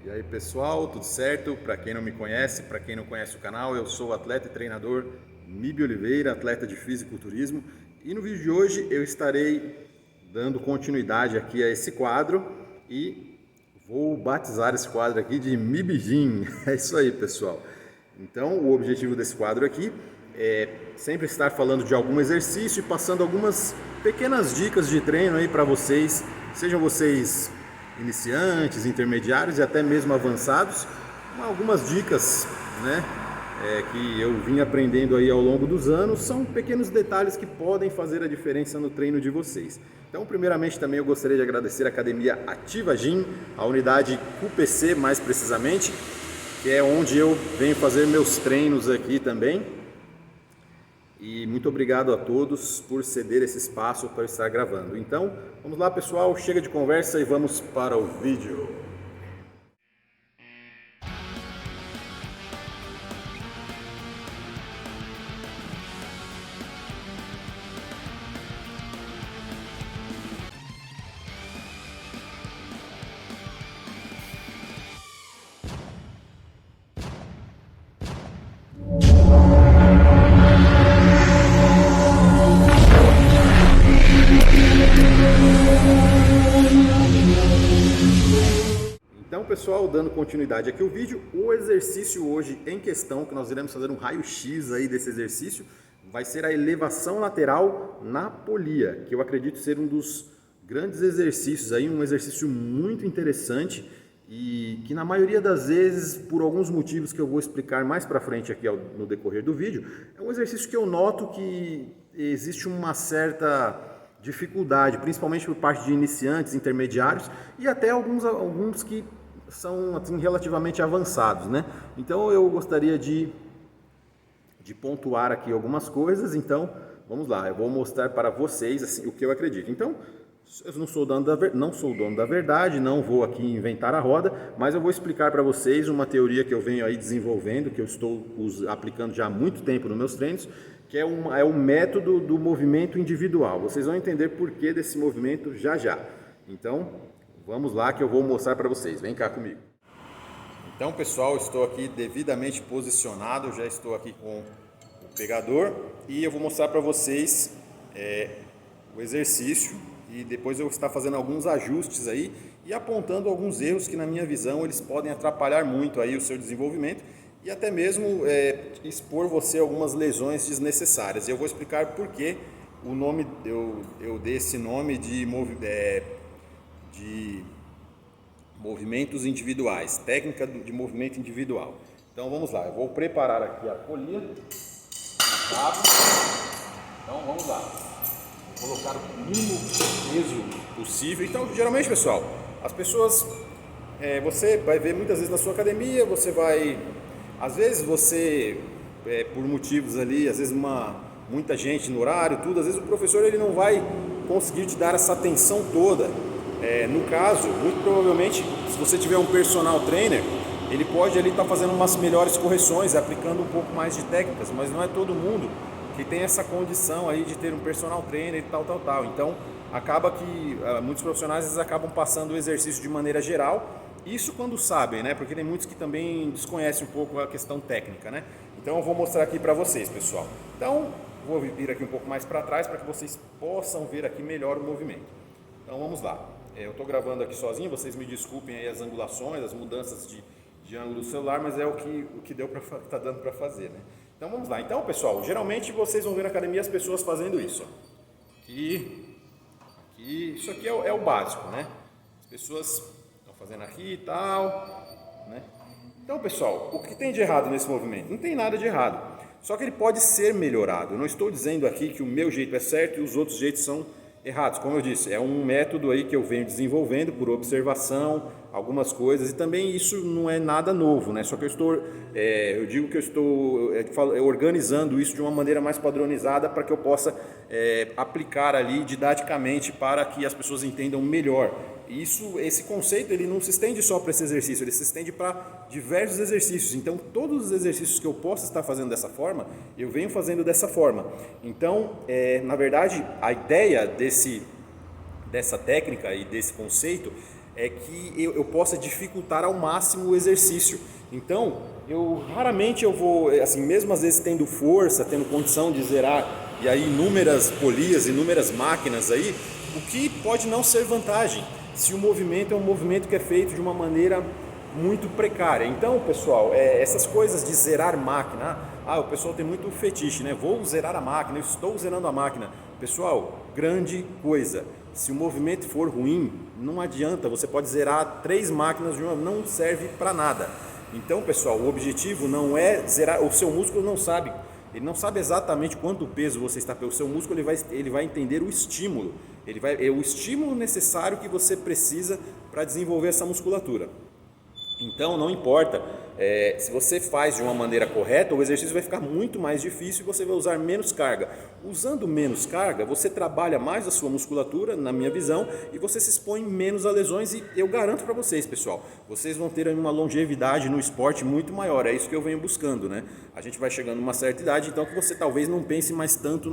E aí pessoal, tudo certo? Para quem não me conhece, para quem não conhece o canal, eu sou o atleta e treinador Mibi Oliveira, atleta de fisiculturismo, e no vídeo de hoje eu estarei dando continuidade aqui a esse quadro e vou batizar esse quadro aqui de Mibi Gym. É isso aí, pessoal. Então, o objetivo desse quadro aqui é sempre estar falando de algum exercício e passando algumas pequenas dicas de treino aí para vocês, sejam vocês iniciantes, intermediários e até mesmo avançados, algumas dicas, né, que eu vim aprendendo aí ao longo dos anos, são pequenos detalhes que podem fazer a diferença no treino de vocês. Então, primeiramente, também eu gostaria de agradecer a Academia Ativa Gym, a unidade QPC mais precisamente, que é onde eu venho fazer meus treinos aqui também. E muito obrigado a todos por ceder esse espaço para estar gravando. Então, vamos lá pessoal, chega de conversa e vamos para o vídeo. Então pessoal, dando continuidade aqui ao vídeo, o exercício hoje em questão, que nós iremos fazer um raio-x aí desse exercício, vai ser a elevação lateral na polia, que eu acredito ser um dos grandes exercícios aí, um exercício muito interessante e que na maioria das vezes, por alguns motivos que eu vou explicar mais para frente aqui no decorrer do vídeo, é um exercício que eu noto que existe uma certa dificuldade, principalmente por parte de iniciantes, intermediários e até alguns que são assim, relativamente avançados, né? Então eu gostaria de pontuar aqui algumas coisas, então vamos lá, eu vou mostrar para vocês assim, o que eu acredito. Então, eu não sou dono da verdade, não vou aqui inventar a roda, mas eu vou explicar para vocês uma teoria que eu venho aí desenvolvendo, que eu estou aplicando já há muito tempo nos meus treinos, que é o método do movimento individual. Vocês vão entender por que desse movimento já já. Então, vamos lá que eu vou mostrar para vocês. Vem cá comigo. Então, pessoal, estou aqui devidamente posicionado, já estou aqui com o pegador e eu vou mostrar para vocês o exercício e depois eu vou estar fazendo alguns ajustes aí e apontando alguns erros que na minha visão eles podem atrapalhar muito aí o seu desenvolvimento e até mesmo expor você a algumas lesões desnecessárias. Eu vou explicar por que o nome eu dei esse nome de movimentos individuais, técnica de movimento individual. Então vamos lá, eu vou preparar aqui a polia, cabo. Então vamos lá, vou colocar o mínimo peso possível. Então geralmente pessoal, as pessoas, você vai ver muitas vezes na sua academia, às vezes você, por motivos ali, às vezes muita gente no horário, tudo, às vezes o professor ele não vai conseguir te dar essa atenção toda. No caso, muito provavelmente, se você tiver um personal trainer, ele pode ali estar fazendo umas melhores correções, aplicando um pouco mais de técnicas, mas não é todo mundo que tem essa condição aí de ter um personal trainer e tal. Então, acaba que muitos profissionais às vezes acabam passando o exercício de maneira geral, isso quando sabem, né? Porque tem muitos que também desconhecem um pouco a questão técnica, né? Então, eu vou mostrar aqui para vocês, pessoal. Então, vou vir aqui um pouco mais para trás para que vocês possam ver aqui melhor o movimento. Então, vamos lá. Eu estou gravando aqui sozinho, vocês me desculpem aí as angulações, as mudanças de ângulo do celular, mas é o que deu para tá dando para fazer, né? Então vamos lá. Então pessoal, geralmente vocês vão ver na academia as pessoas fazendo isso. Ó. Isso aqui é o básico, né? As pessoas estão fazendo aqui e tal, né? Então pessoal, o que tem de errado nesse movimento? Não tem nada de errado. Só que ele pode ser melhorado. Eu não estou dizendo aqui que o meu jeito é certo e os outros jeitos são errados. Como eu disse, é um método aí que eu venho desenvolvendo por observação, algumas coisas, e também isso não é nada novo, né? Só que eu digo que eu estou organizando isso de uma maneira mais padronizada para que eu possa aplicar ali didaticamente para que as pessoas entendam melhor. Esse conceito ele não se estende só para esse exercício, ele se estende para diversos exercícios. Então, todos os exercícios que eu possa estar fazendo dessa forma, eu venho fazendo dessa forma. Então, na verdade, a ideia dessa técnica e desse conceito é que eu possa dificultar ao máximo o exercício. Então, raramente eu vou, assim, mesmo às vezes tendo força, tendo condição de zerar, e aí inúmeras polias, inúmeras máquinas aí, o que pode não ser vantagem, se o movimento é um movimento que é feito de uma maneira muito precária. Então, pessoal, essas coisas de zerar máquina, o pessoal tem muito fetiche, né? Vou zerar a máquina, eu estou zerando a máquina. Pessoal, grande coisa, se o movimento for ruim, não adianta, você pode zerar 3 máquinas de uma, não serve para nada. Então, pessoal, o objetivo não é zerar, o seu músculo não sabe, ele não sabe exatamente quanto peso você está, o seu músculo ele vai entender o estímulo, é o estímulo necessário que você precisa para desenvolver essa musculatura. Então, não importa, se você faz de uma maneira correta, o exercício vai ficar muito mais difícil e você vai usar menos carga. Usando menos carga, você trabalha mais a sua musculatura, na minha visão, e você se expõe menos a lesões e eu garanto para vocês, pessoal, vocês vão ter uma longevidade no esporte muito maior, é isso que eu venho buscando, né? A gente vai chegando numa certa idade, então que você talvez não pense mais tanto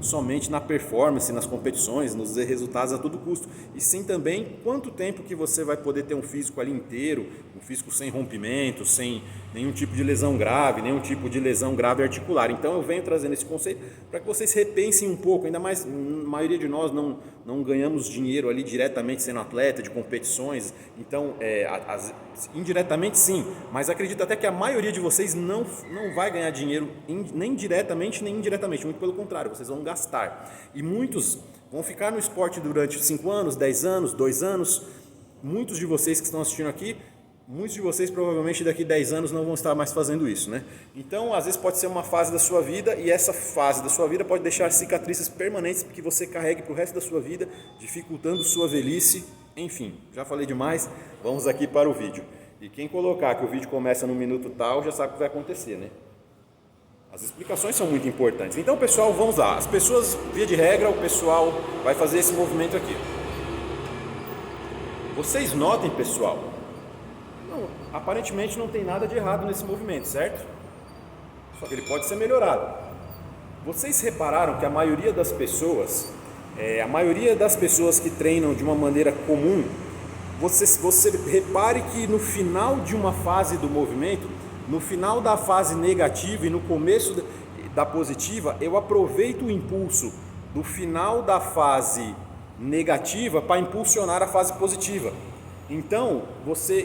somente na performance, nas competições, nos resultados a todo custo, e sim também quanto tempo que você vai poder ter um físico ali inteiro, um físico sem rompimento, sem nenhum tipo de lesão grave, nenhum tipo de lesão grave articular. Então eu venho trazendo esse conceito para que vocês repensem um pouco, ainda mais a maioria de nós não ganhamos dinheiro ali diretamente sendo atleta de competições, então indiretamente sim, mas acredito até que a maioria de vocês não vai ganhar dinheiro nem diretamente nem indiretamente, muito pelo contrário, vocês vão gastar. E muitos vão ficar no esporte durante 5 anos, 10 anos, 2 anos. Muitos de vocês que estão assistindo aqui, muitos de vocês provavelmente daqui a 10 anos não vão estar mais fazendo isso, né? Então, às vezes pode ser uma fase da sua vida e essa fase da sua vida pode deixar cicatrizes permanentes que você carregue para o resto da sua vida, dificultando sua velhice. Enfim, já falei demais, vamos aqui para o vídeo. E quem colocar que o vídeo começa no minuto tal, já sabe o que vai acontecer, né? As explicações são muito importantes. Então, pessoal, vamos lá. As pessoas, via de regra, o pessoal vai fazer esse movimento aqui. Vocês notem, pessoal, aparentemente não tem nada de errado nesse movimento, certo? Só que ele pode ser melhorado. Vocês repararam que a maioria das pessoas que treinam de uma maneira comum, você repare que no final de uma fase do movimento, no final da fase negativa e no começo da positiva, eu aproveito o impulso do final da fase negativa para impulsionar a fase positiva. Então,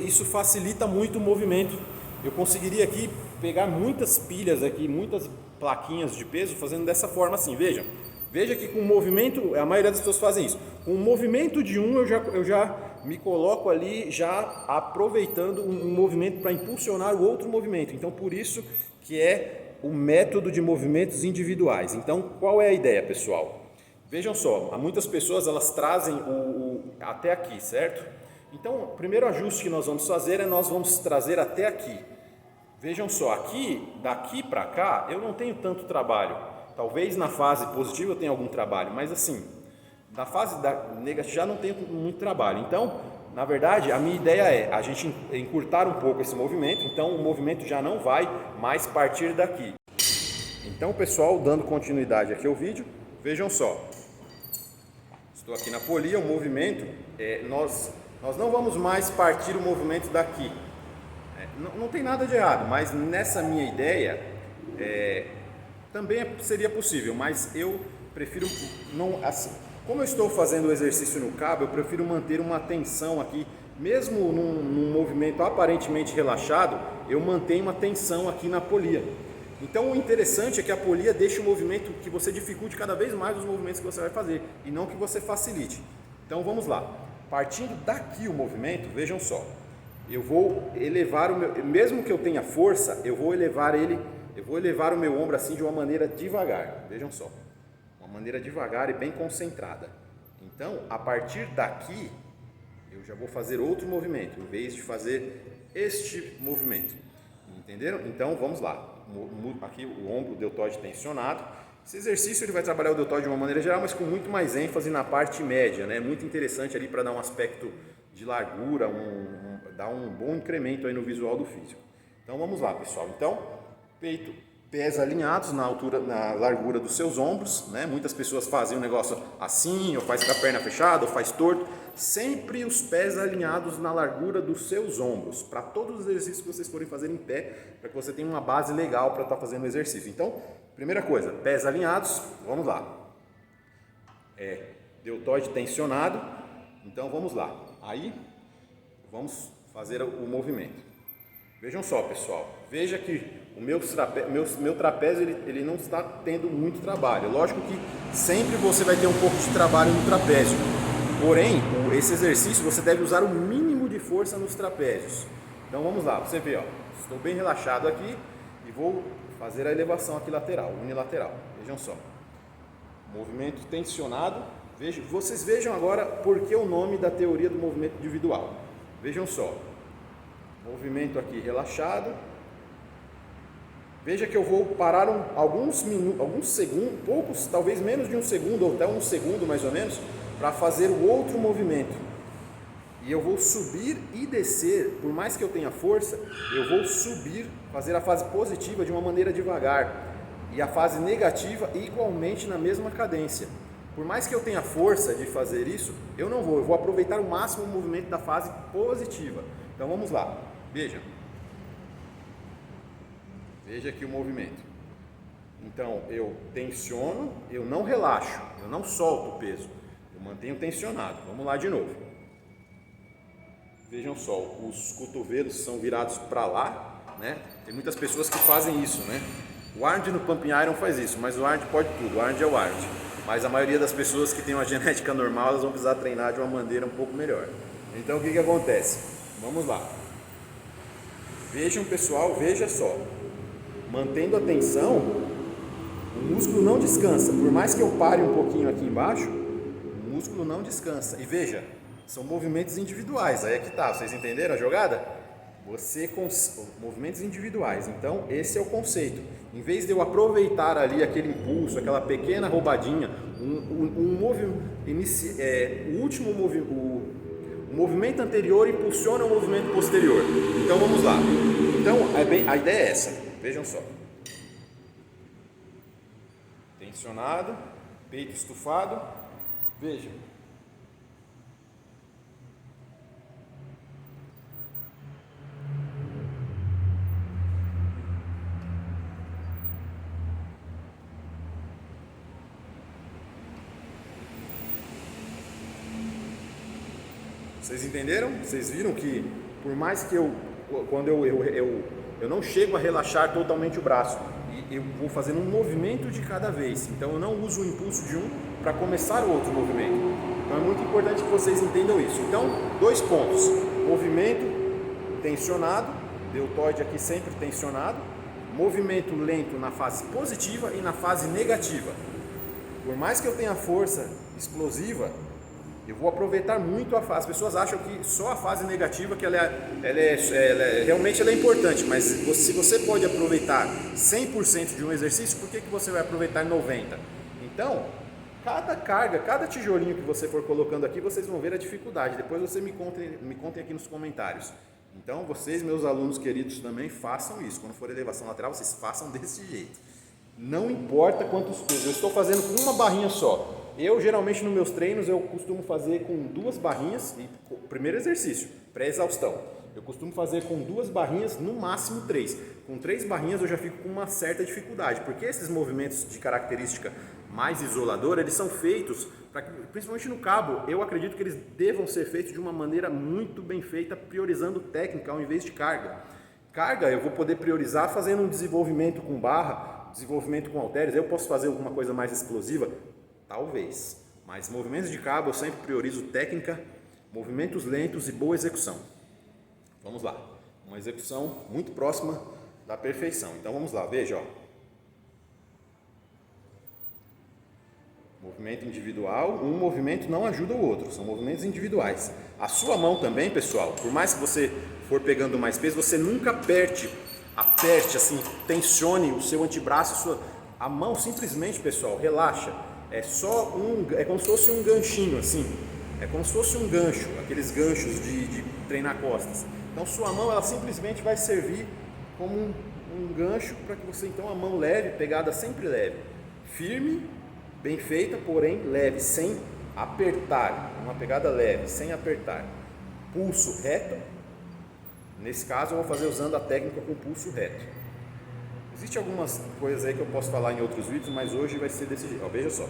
isso facilita muito o movimento. Eu conseguiria aqui pegar muitas pilhas aqui, muitas plaquinhas de peso fazendo dessa forma assim, veja. Veja que com o movimento, a maioria das pessoas fazem isso. Com o movimento de um, eu já me coloco ali, já aproveitando um movimento para impulsionar o outro movimento. Então, por isso que é o método de movimentos individuais. Então, qual é a ideia, pessoal? Vejam só, muitas pessoas elas trazem até aqui, certo? Então, o primeiro ajuste que nós vamos fazer é nós vamos trazer até aqui. Vejam só, daqui para cá, eu não tenho tanto trabalho. Talvez na fase positiva eu tenha algum trabalho, mas assim, na fase negativa já não tenho muito trabalho. Então, na verdade, a minha ideia é a gente encurtar um pouco esse movimento, então o movimento já não vai mais partir daqui. Então, pessoal, dando continuidade aqui ao vídeo, vejam só. Estou aqui na polia, o movimento, nós não vamos mais partir o movimento daqui. Não tem nada de errado, mas nessa minha ideia também seria possível, mas eu prefiro não assim. Como eu estou fazendo o exercício no cabo, eu prefiro manter uma tensão aqui, mesmo num movimento aparentemente relaxado, eu mantenho uma tensão aqui na polia. Então o interessante é que a polia deixa o movimento que você dificulte cada vez mais os movimentos que você vai fazer e não que você facilite. Então vamos lá. Partindo daqui o movimento, vejam só, eu vou elevar mesmo que eu tenha força, eu vou elevar o meu ombro assim de uma maneira devagar, vejam só, uma maneira devagar e bem concentrada. Então, a partir daqui, eu já vou fazer outro movimento, em vez de fazer este movimento, entenderam? Então, vamos lá, aqui o ombro, o deltoide tensionado. Esse exercício ele vai trabalhar o deltoide de uma maneira geral, mas com muito mais ênfase na parte média, né? Muito interessante ali para dar um aspecto de largura, dar um bom incremento aí no visual do físico. Então vamos lá, pessoal. Então, peito pés alinhados na altura, na largura dos seus ombros, né? Muitas pessoas fazem um negócio assim, ou faz com a perna fechada, ou faz torto. Sempre os pés alinhados na largura dos seus ombros, para todos os exercícios que vocês forem fazer em pé, para que você tenha uma base legal para estar fazendo o exercício. Então, primeira coisa, pés alinhados, vamos lá. Deltoide tensionado, então vamos lá. Aí, vamos fazer o movimento. Vejam só, pessoal, veja que o meu trapézio ele não está tendo muito trabalho. Lógico que sempre você vai ter um pouco de trabalho no trapézio. Porém, esse exercício você deve usar o mínimo de força nos trapézios. Então vamos lá, você vê, ó, estou bem relaxado aqui e vou fazer a elevação aqui lateral, unilateral. Vejam só. Movimento tensionado. Vocês vejam agora por que o nome da teoria do movimento individual. Vejam só. Movimento aqui relaxado. Veja que eu vou parar alguns segundos, poucos, talvez menos de um segundo, ou até um segundo mais ou menos, para fazer o outro movimento. E eu vou subir e descer, por mais que eu tenha força, eu vou subir, fazer a fase positiva de uma maneira devagar, e a fase negativa igualmente na mesma cadência. Por mais que eu tenha força de fazer isso, eu vou aproveitar o máximo o movimento da fase positiva. Então vamos lá, veja. Veja aqui o movimento. Então eu tensiono, eu não relaxo, eu não solto o peso, eu mantenho tensionado. Vamos lá de novo. Vejam só, os cotovelos são virados para lá, né? Tem muitas pessoas que fazem isso, né? O Arnold no Pumping Iron faz isso, mas o Arnold pode tudo, o Arnold é o Arnold. Mas a maioria das pessoas que tem uma genética normal, elas vão precisar treinar de uma maneira um pouco melhor. Então o que acontece? Vamos lá. Vejam, pessoal, veja só. Mantendo a tensão, o músculo não descansa. Por mais que eu pare um pouquinho aqui embaixo, o músculo não descansa. E veja, são movimentos individuais. Aí é que tá, vocês entenderam a jogada? Movimentos individuais. Então esse é o conceito. Em vez de eu aproveitar ali aquele impulso, aquela pequena roubadinha, o movimento anterior impulsiona o movimento posterior. Então vamos lá. Então a ideia é essa. Vejam só. Tensionado, peito estufado. Vejam. Vocês entenderam? Vocês viram que por mais que quando eu não chego a relaxar totalmente o braço, e eu vou fazendo um movimento de cada vez. Então eu não uso o impulso de um para começar o outro movimento. Então é muito importante que vocês entendam isso. Então, 2 pontos: movimento tensionado, deltoide aqui sempre tensionado, movimento lento na fase positiva e na fase negativa. Por mais que eu tenha força explosiva, eu vou aproveitar muito a fase. As pessoas acham que só a fase negativa que realmente ela é importante, mas se você pode aproveitar 100% de um exercício, por que você vai aproveitar 90%? Então, cada carga, cada tijolinho que você for colocando aqui, vocês vão ver a dificuldade. Depois vocês me contem aqui nos comentários. Então, vocês, meus alunos queridos, também façam isso. Quando for elevação lateral, vocês façam desse jeito. Não importa quantos pesos. Eu estou fazendo com uma barrinha só. Eu geralmente nos meus treinos eu costumo fazer com 2 barrinhas, e primeiro exercício, pré-exaustão. Eu costumo fazer com 2 barrinhas, no máximo 3. Com 3 barrinhas eu já fico com uma certa dificuldade, porque esses movimentos de característica mais isoladora, eles são feitos, principalmente no cabo, eu acredito que eles devam ser feitos de uma maneira muito bem feita, priorizando técnica ao invés de carga. Carga eu vou poder priorizar fazendo um desenvolvimento com barra, desenvolvimento com halteres. Eu posso fazer alguma coisa mais explosiva? Talvez, mas movimentos de cabo eu sempre priorizo técnica, movimentos lentos e boa execução. Vamos lá, uma execução muito próxima da perfeição. Então vamos lá, veja, ó. Movimento individual, um movimento não ajuda o outro, são movimentos individuais. A sua mão também, pessoal, por mais que você for pegando mais peso, você nunca aperte assim, tensione o seu antebraço, a mão simplesmente, pessoal, relaxa. É como se fosse um ganchinho assim, é como se fosse um gancho, aqueles ganchos de treinar costas. Então sua mão ela simplesmente vai servir como um gancho para que você, então, a mão leve, pegada sempre leve, firme, bem feita, porém leve, sem apertar, uma pegada leve, sem apertar. Pulso reto, nesse caso eu vou fazer usando a técnica com pulso reto. Existem algumas coisas aí que eu posso falar em outros vídeos, mas hoje vai ser desse jeito. Ó, veja só.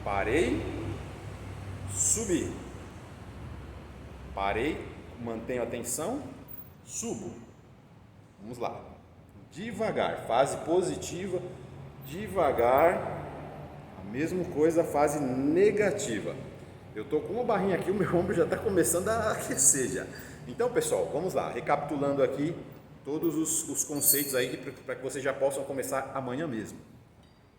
Parei, subi. Parei, mantenho a tensão, subo. Vamos lá. Devagar, fase positiva, devagar. A mesma coisa, a fase negativa. Eu estou com uma barrinha aqui, o meu ombro já está começando a aquecer já. Então, pessoal, vamos lá. Recapitulando aqui todos os conceitos aí para que vocês já possam começar amanhã mesmo.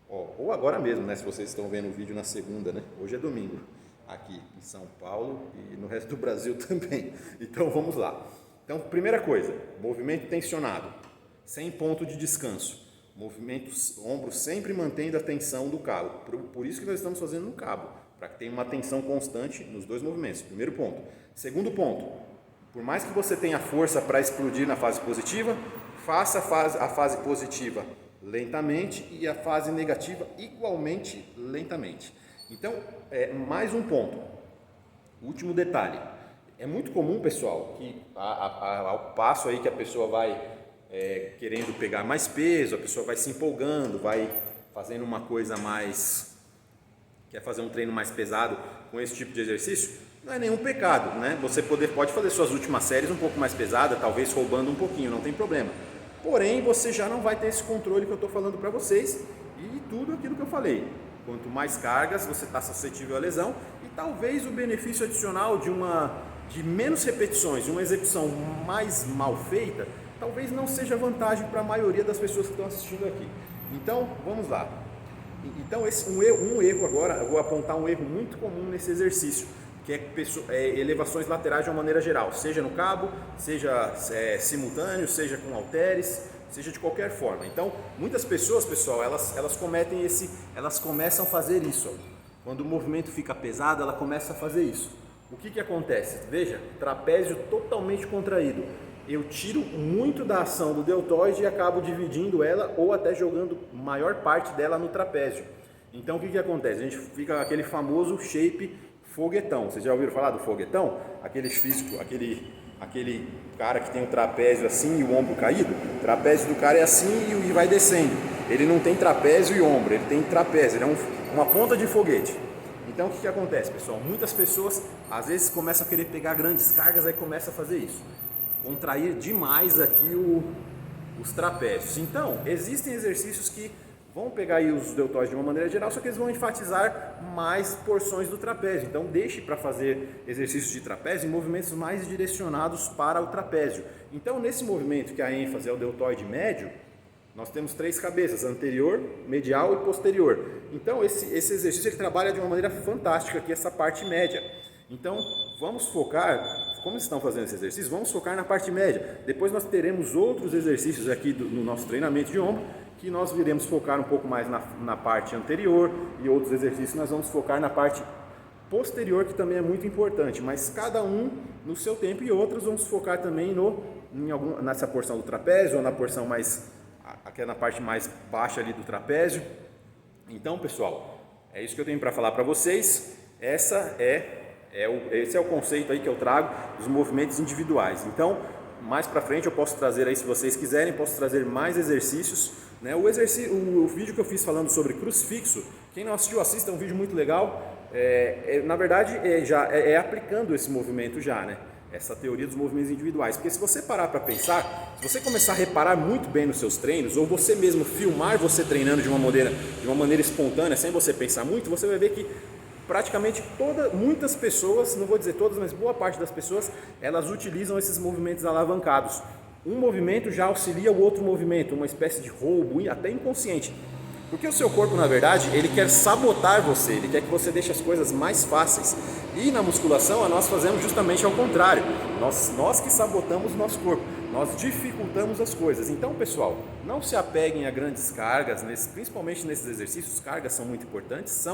Ou agora mesmo, né? Se vocês estão vendo o vídeo na segunda, né? Hoje é domingo, aqui em São Paulo e no resto do Brasil também. Então, vamos lá. Então, primeira coisa, movimento tensionado, sem ponto de descanso. Movimentos, ombros sempre mantendo a tensão do cabo. Por isso que nós estamos fazendo no cabo, para que tenha uma tensão constante nos dois movimentos. Primeiro ponto. Segundo ponto, por mais que você tenha força para explodir na fase positiva, faça a fase positiva lentamente e a fase negativa igualmente lentamente. Então, mais um ponto. Último detalhe. É muito comum, pessoal, que ao passo aí que a pessoa vai querendo pegar mais peso, a pessoa vai se empolgando, vai fazendo uma coisa mais, quer fazer um treino mais pesado com esse tipo de exercício, não é nenhum pecado, né? Você pode fazer suas últimas séries um pouco mais pesada, talvez roubando um pouquinho, não tem problema. Porém, você já não vai ter esse controle que eu estou falando para vocês e tudo aquilo que eu falei. Quanto mais cargas, você está suscetível à lesão e talvez o benefício adicional de menos repetições, de uma execução mais mal feita, talvez não seja vantagem para a maioria das pessoas que estão assistindo aqui. Então, vamos lá. Então, um erro agora, eu vou apontar um erro muito comum nesse exercício, que é elevações laterais de uma maneira geral, seja no cabo, seja simultâneo, seja com halteres, seja de qualquer forma. Então, muitas pessoas, pessoal, elas começam a fazer isso. Ó. Quando o movimento fica pesado, ela começa a fazer isso. O que acontece? Veja, trapézio totalmente contraído. Eu tiro muito da ação do deltoide e acabo dividindo ela ou até jogando maior parte dela no trapézio. Então, o que acontece? A gente fica aquele famoso shape foguetão. Vocês já ouviram falar do foguetão? Aquele físico, aquele cara que tem o trapézio assim e o ombro caído. O trapézio do cara é assim e vai descendo. Ele não tem trapézio e ombro, ele tem trapézio, ele é uma ponta de foguete. Então, o que acontece, pessoal? Muitas pessoas, às vezes, começam a querer pegar grandes cargas, aí começa a fazer isso. Contrair demais aqui os trapézios. Então, existem exercícios que vão pegar aí os deltoides de uma maneira geral, só que eles vão enfatizar mais porções do trapézio. Então, deixe para fazer exercícios de trapézio em movimentos mais direcionados para o trapézio. Então, nesse movimento que a ênfase é o deltoide médio, nós temos 3 cabeças, anterior, medial e posterior. Então, esse exercício ele trabalha de uma maneira fantástica aqui, essa parte média. Então, vamos focar, como estão fazendo esse exercício, vamos focar na parte média. Depois nós teremos outros exercícios aqui no nosso treinamento de ombro, que nós iremos focar um pouco mais na parte anterior e outros exercícios nós vamos focar na parte posterior, que também é muito importante, mas cada um no seu tempo, e outros vamos focar também nessa porção do trapézio ou na porção mais, aqui é na parte mais baixa ali do trapézio. Então, pessoal, é isso que eu tenho para falar para vocês. Esse é o conceito aí que eu trago dos movimentos individuais. Então, mais para frente eu posso trazer aí, se vocês quiserem, posso trazer mais exercícios, né? O vídeo que eu fiz falando sobre crucifixo, quem não assistiu, assista, é um vídeo muito legal. Na verdade, já aplicando esse movimento já, né? Essa teoria dos movimentos individuais. Porque se você parar para pensar, se você começar a reparar muito bem nos seus treinos, ou você mesmo filmar você treinando de uma maneira espontânea, sem você pensar muito, você vai ver que praticamente muitas pessoas, não vou dizer todas, mas boa parte das pessoas, elas utilizam esses movimentos alavancados. Um movimento já auxilia o outro movimento, uma espécie de roubo, até inconsciente. Porque o seu corpo, na verdade, ele quer sabotar você, ele quer que você deixe as coisas mais fáceis. E na musculação, nós fazemos justamente ao contrário. Nós que sabotamos o nosso corpo, nós dificultamos as coisas. Então, pessoal, não se apeguem a grandes cargas, principalmente nesses exercícios. Cargas são muito importantes,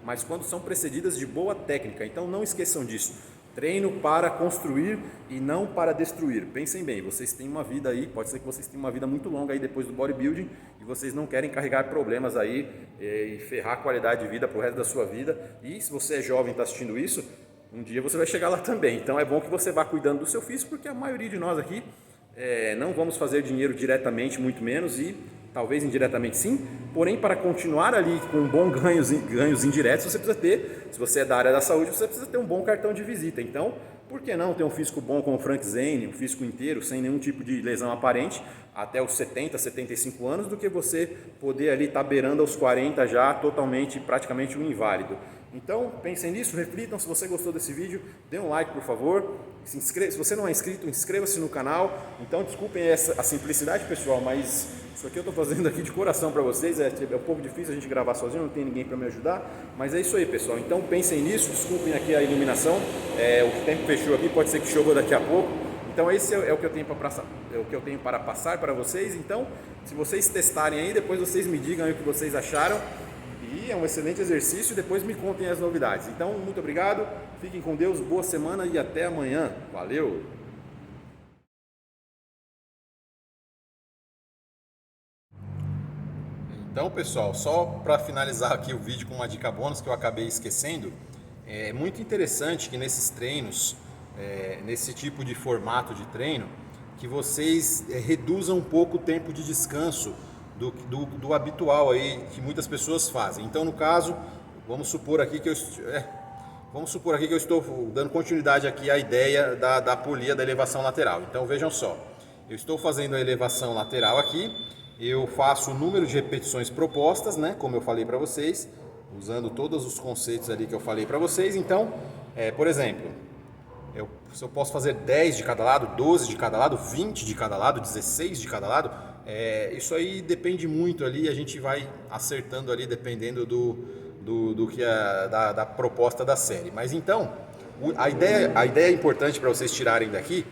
mas quando são precedidas de boa técnica. Então, não esqueçam disso. Treino para construir e não para destruir. Pensem bem, vocês têm uma vida aí, pode ser que vocês tenham uma vida muito longa aí depois do bodybuilding e vocês não querem carregar problemas aí e ferrar a qualidade de vida para o resto da sua vida. E se você é jovem e está assistindo isso, um dia você vai chegar lá também. Então é bom que você vá cuidando do seu físico, porque a maioria de nós aqui não vamos fazer dinheiro diretamente, muito menos, e talvez indiretamente sim, porém para continuar ali com bons ganhos indiretos, você precisa ter, se você é da área da saúde, você precisa ter um bom cartão de visita. Então, por que não ter um físico bom como o Frank Zane, um físico inteiro, sem nenhum tipo de lesão aparente, até os 70, 75 anos, do que você poder ali estar beirando aos 40 já totalmente, praticamente um inválido. Então, pensem nisso, reflitam. Se você gostou desse vídeo, dê um like, por favor. Se você não é inscrito, inscreva-se no canal. Então, desculpem a simplicidade, pessoal, mas isso aqui eu estou fazendo aqui de coração para vocês. É um pouco difícil a gente gravar sozinho, não tem ninguém para me ajudar. Mas é isso aí, pessoal. Então, pensem nisso. Desculpem aqui a iluminação. O tempo fechou aqui, pode ser que chova daqui a pouco. Então, esse é o que eu tenho para passar para vocês. Então, se vocês testarem aí, depois vocês me digam aí o que vocês acharam. E é um excelente exercício, depois me contem as novidades. Então, muito obrigado, fiquem com Deus, boa semana e até amanhã. Valeu! Então, pessoal, só para finalizar aqui o vídeo com uma dica bônus que eu acabei esquecendo, é muito interessante que nesses treinos, nesse tipo de formato de treino, que vocês reduzam um pouco o tempo de descanso do habitual aí que muitas pessoas fazem. Então, no caso, vamos supor aqui que eu estou dando continuidade aqui à ideia da polia da elevação lateral. Então, vejam só, eu estou fazendo a elevação lateral aqui, eu faço o número de repetições propostas, né, como eu falei para vocês, usando todos os conceitos ali que eu falei para vocês. Então, por exemplo, se eu posso fazer 10 de cada lado, 12 de cada lado, 20 de cada lado, 16 de cada lado, isso aí depende muito ali, a gente vai acertando ali dependendo do que da proposta da série. Mas então, a ideia importante para vocês tirarem daqui,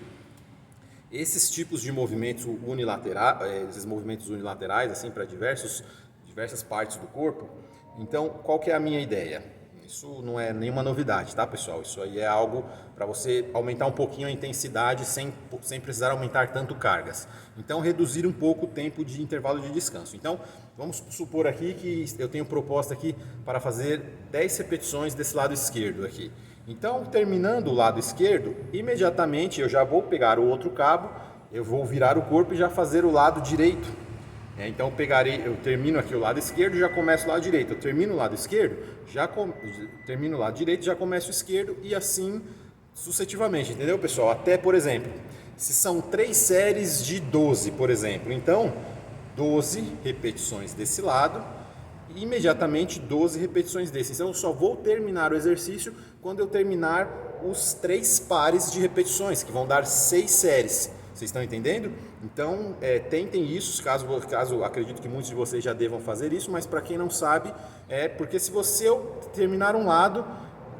esses tipos de movimentos unilaterais, esses movimentos unilaterais assim para diversas partes do corpo. Então, qual que é a minha ideia? Isso não é nenhuma novidade, tá, pessoal? Isso aí é algo para você aumentar um pouquinho a intensidade sem precisar aumentar tanto cargas. Então, reduzir um pouco o tempo de intervalo de descanso. Então, vamos supor aqui que eu tenho proposta aqui para fazer 10 repetições desse lado esquerdo aqui. Então, terminando o lado esquerdo, imediatamente eu já vou pegar o outro cabo, eu vou virar o corpo e já fazer o lado direito. Então eu termino aqui o lado esquerdo e já começo o lado direito. Eu termino o lado esquerdo, termino o lado direito, já começo o esquerdo e assim sucessivamente, entendeu, pessoal? Até, por exemplo, se são 3 séries de 12, por exemplo, então 12 repetições desse lado e imediatamente 12 repetições desse. Então eu só vou terminar o exercício quando eu terminar os 3 pares de repetições, que vão dar 6 séries. Vocês estão entendendo? Então, tentem isso, caso acredito que muitos de vocês já devam fazer isso, mas para quem não sabe, porque se você terminar um lado,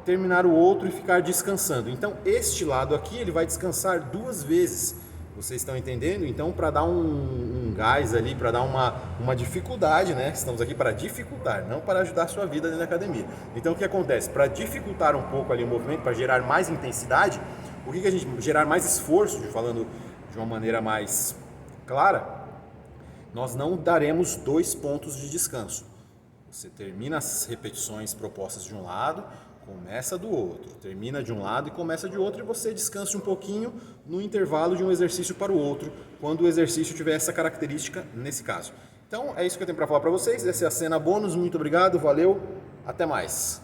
terminar o outro e ficar descansando. Então, este lado aqui, ele vai descansar 2 vezes. Vocês estão entendendo? Então, para dar um gás ali, para dar uma dificuldade, né? Estamos aqui para dificultar, não para ajudar a sua vida dentro da academia. Então, o que acontece? Para dificultar um pouco ali o movimento, para gerar mais intensidade, o que a gente gerar mais esforço, falando de uma maneira mais clara, nós não daremos 2 pontos de descanso. Você termina as repetições propostas de um lado, começa do outro, termina de um lado e começa de outro, e você descansa um pouquinho no intervalo de um exercício para o outro, quando o exercício tiver essa característica nesse caso. Então é isso que eu tenho para falar para vocês, essa é a cena bônus, muito obrigado, valeu, até mais.